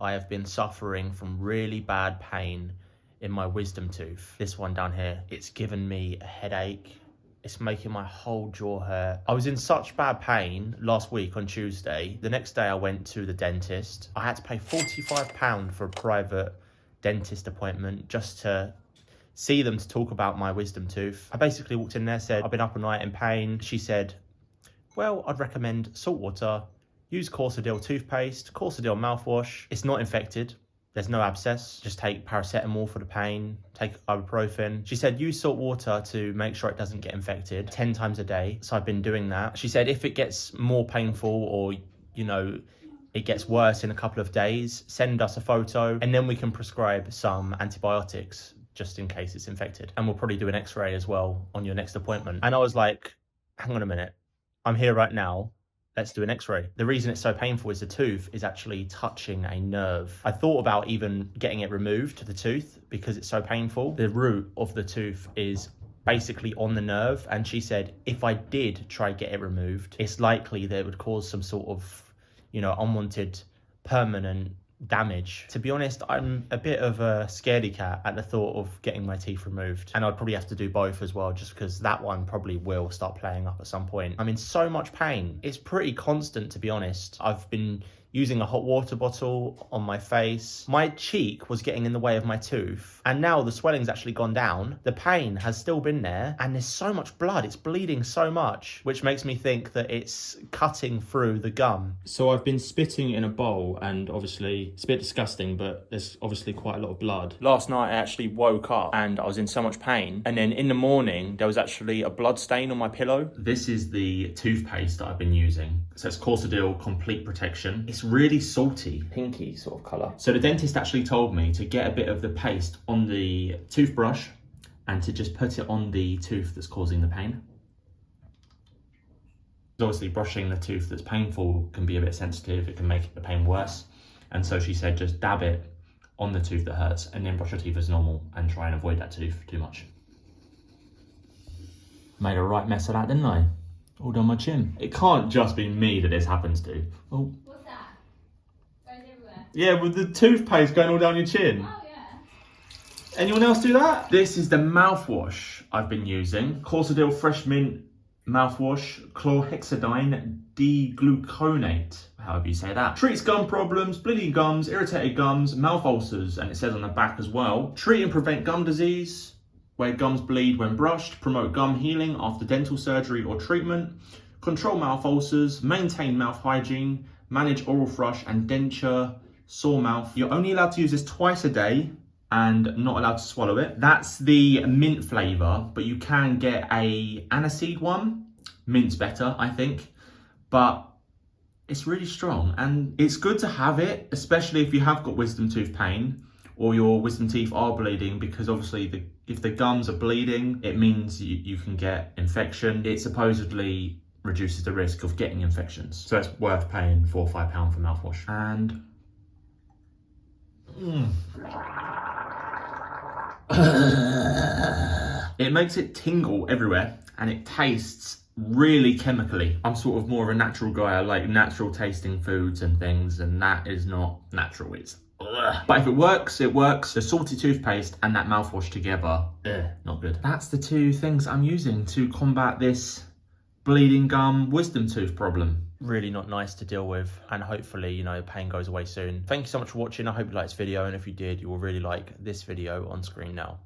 I have been suffering from really bad pain in my wisdom tooth. This one down here, it's given me a headache. It's making my whole jaw hurt. I was in such bad pain last week on Tuesday. The next day I went to the dentist. I had to pay £45 for a private dentist appointment just to see them to talk about my wisdom tooth. I basically walked in there, said, I've been up all night in pain. She said, well, I'd recommend salt water. Use Corsodyl toothpaste, Corsodyl mouthwash. It's not infected. There's no abscess. Just take paracetamol for the pain, take ibuprofen. She said use salt water to make sure it doesn't get infected 10 times a day. So I've been doing that. She said if it gets more painful or, you know, it gets worse in a couple of days, send us a photo and then we can prescribe some antibiotics just in case it's infected. And we'll probably do an x-ray as well on your next appointment. And I was like, hang on a minute. I'm here right now. Let's do an x-ray. The reason it's so painful is the tooth is actually touching a nerve. I thought about even getting it removed to the tooth because it's so painful. The root of the tooth is basically on the nerve. And she said, if I did try get it removed, it's likely that it would cause some sort of, you know, unwanted permanent damage. To be honest, I'm a bit of a scaredy cat at the thought of getting my teeth removed, and I'd probably have to do both as well just because that one probably will start playing up at some point. I'm in so much pain. It's pretty constant, to be honest. I've been using a hot water bottle on my face. My cheek was getting in the way of my tooth, and now the swelling's actually gone down. The pain has still been there, and there's so much blood. It's bleeding so much, which makes me think that it's cutting through the gum. So I've been spitting in a bowl, and obviously it's a bit disgusting, but there's obviously quite a lot of blood. Last night I actually woke up and I was in so much pain, and then in the morning there was actually a blood stain on my pillow. This is the toothpaste that I've been using. So it's Corsodyl Complete Protection. It's really salty, pinky sort of colour. So the dentist actually told me to get a bit of the paste on the toothbrush and to just put it on the tooth that's causing the pain. Obviously brushing the tooth that's painful can be a bit sensitive, it can make the pain worse. And so she said just dab it on the tooth that hurts and then brush your teeth as normal and try and avoid that tooth too much. Made a right mess of that, didn't I? All down my chin. It can't just be me that this happens to. Oh. What's that? Goes everywhere. Yeah, with the toothpaste going all down your chin. Oh yeah. Anyone else do that? This is the mouthwash I've been using. Corsodyl Fresh Mint Mouthwash, chlorhexidine degluconate, however you say that. Treats gum problems, bleeding gums, irritated gums, mouth ulcers, and it says on the back as well. Treat and prevent gum disease, where gums bleed when brushed, promote gum healing after dental surgery or treatment, control mouth ulcers, maintain mouth hygiene, manage oral thrush and denture, sore mouth. You're only allowed to use this twice a day and not allowed to swallow it. That's the mint flavour, but you can get a aniseed one. Mint's better, I think, but it's really strong and it's good to have it, especially if you have got wisdom tooth pain or your wisdom teeth are bleeding, because obviously if the gums are bleeding, it means you can get infection. It supposedly reduces the risk of getting infections. So it's worth paying £4 or £5 for mouthwash. And it makes it tingle everywhere and it tastes really chemically. I'm sort of more of a natural guy. I like natural tasting foods and things, and that is not natural. It's but if it works, it works. The salty toothpaste and that mouthwash together, not good. That's the two things I'm using to combat this bleeding gum wisdom tooth problem. Really not nice to deal with, and hopefully, you know, pain goes away soon. Thank you so much for watching. I hope you liked this video, and if you did, you will really like this video on screen now.